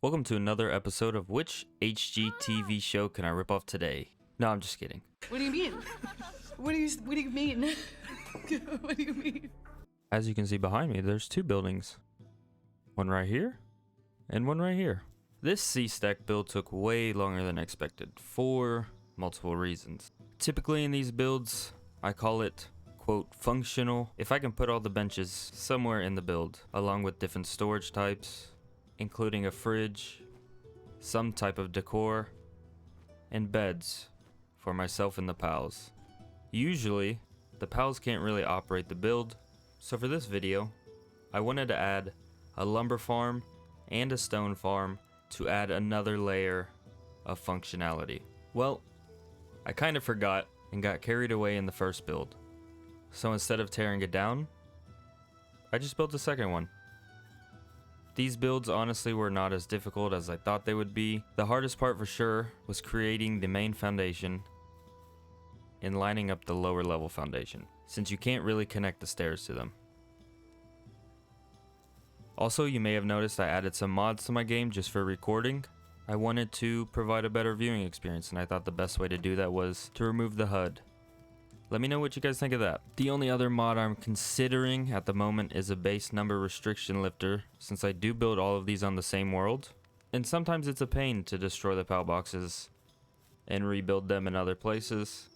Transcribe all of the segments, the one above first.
Welcome to another episode of Which HGTV show can I rip off today? No, I'm just kidding. What do you mean? What do you mean? What do you mean? As you can see behind me, there's two buildings. One right here, and one right here. This C-stack build took way longer than expected, for multiple reasons. Typically in these builds, I call it, quote, functional. If I can put all the benches somewhere in the build, along with different storage types, including a fridge, some type of decor, and beds for myself and the pals. Usually, the pals can't really operate the build, so for this video, I wanted to add a lumber farm and a stone farm to add another layer of functionality. Well, I kind of forgot and got carried away in the first build. So instead of tearing it down, I just built a second one. These builds honestly were not as difficult as I thought they would be. The hardest part for sure was creating the main foundation and lining up the lower level foundation, since you can't really connect the stairs to them. Also, you may have noticed I added some mods to my game just for recording. I wanted to provide a better viewing experience, and I thought the best way to do that was to remove the HUD. Let me know what you guys think of that. The only other mod I'm considering at the moment is a base number restriction lifter, since I do build all of these on the same world, and sometimes it's a pain to destroy the PAL boxes and rebuild them in other places.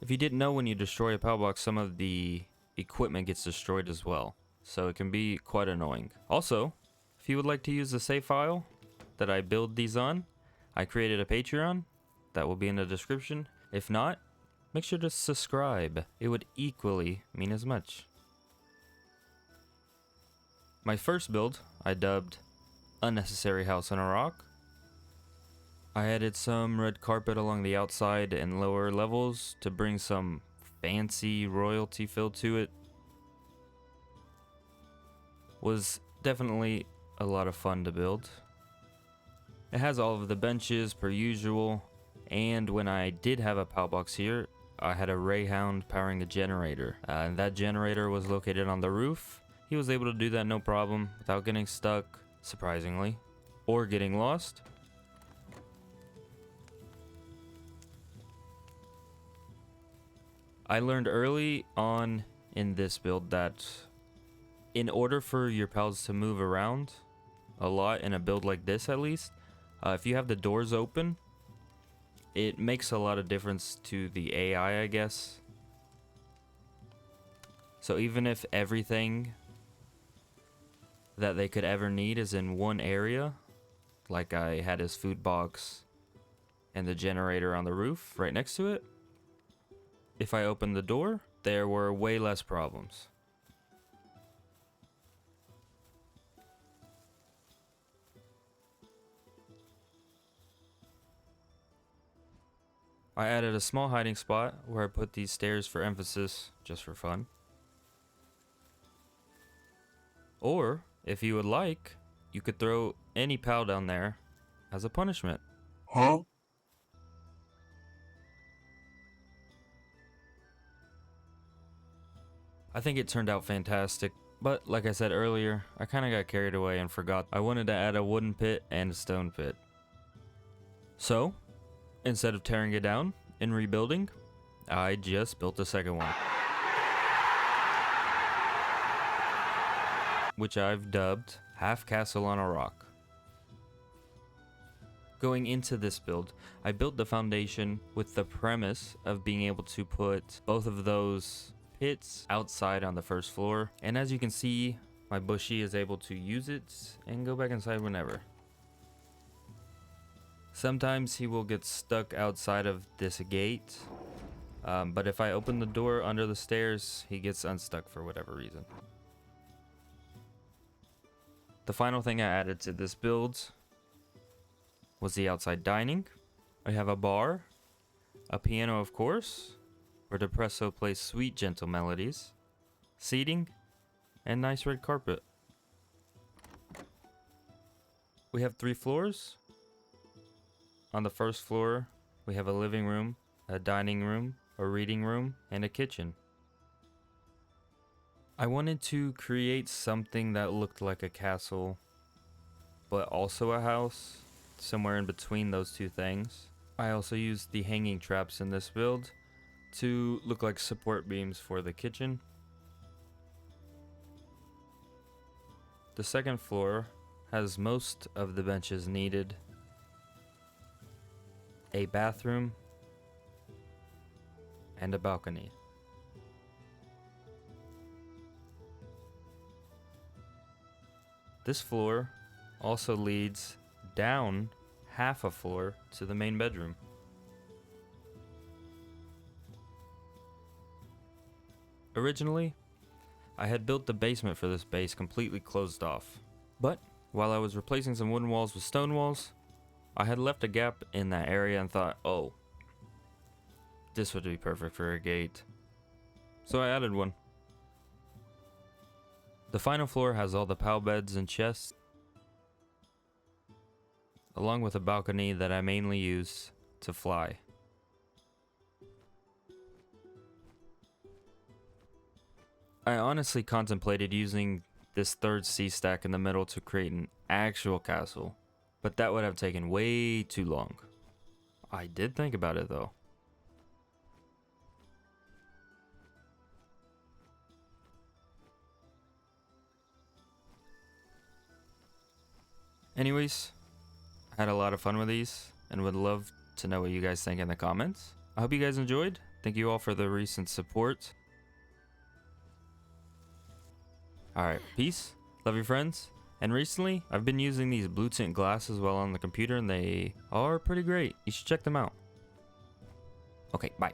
If you didn't know, when you destroy a PAL box, some of the equipment gets destroyed as well, so it can be quite annoying. Also, if you would like to use the save file that I build these on, I created a Patreon that will be in the description. If not, make sure to subscribe. It would equally mean as much. My first build I dubbed Unnecessary House on a Rock. I added some red carpet along the outside and lower levels to bring some fancy royalty feel to it. Was definitely a lot of fun to build. It has all of the benches per usual, and when I did have a PAL box here, I had a Rayhound powering a generator, and that generator was located on the roof. He was able to do that no problem without getting stuck, surprisingly, or getting lost. I learned early on in this build that in order for your pals to move around a lot in a build like this, at least, if you have the doors open, it makes a lot of difference to the AI, I guess. So even if everything that they could ever need is in one area, like I had his food box and the generator on the roof right next to it, if I opened the door, there were way less problems. I added a small hiding spot where I put these stairs for emphasis, just for fun. Or, if you would like, you could throw any PAL down there as a punishment. Huh? I think it turned out fantastic, but like I said earlier, I kind of got carried away and forgot I wanted to add a wooden pit and a stone pit. So, instead of tearing it down and rebuilding, I just built a second one, which I've dubbed Half Castle on a Rock. Going into this build, I built the foundation with the premise of being able to put both of those pits outside on the first floor, and as you can see, my bushy is able to use it and go back inside whenever. Sometimes he will get stuck outside of this gate, but if I open the door under the stairs, he gets unstuck for whatever reason. The final thing I added to this build was the outside dining. I have a bar, a piano of course, where Depresso plays sweet gentle melodies, seating, and nice red carpet. We have 3 floors. On the first floor, we have a living room, a dining room, a reading room, and a kitchen. I wanted to create something that looked like a castle but also a house, somewhere in between those two things. I also used the hanging traps in this build to look like support beams for the kitchen. The second floor has most of the benches needed, a bathroom, and a balcony. This floor also leads down half a floor to the main bedroom. Originally, I had built the basement for this base completely closed off, but while I was replacing some wooden walls with stone walls, I had left a gap in that area and thought, oh, this would be perfect for a gate. So I added one. The final floor has all the pal beds and chests, along with a balcony that I mainly use to fly. I honestly contemplated using this third C stack in the middle to create an actual castle, but that would have taken way too long. I did think about it though. Anyways, I had a lot of fun with these and would love to know what you guys think in the comments. I hope you guys enjoyed. Thank you all for the recent support. Alright, peace. Love your friends. And recently, I've been using these blue tint glasses while on the computer and they are pretty great. You should check them out. Okay, bye.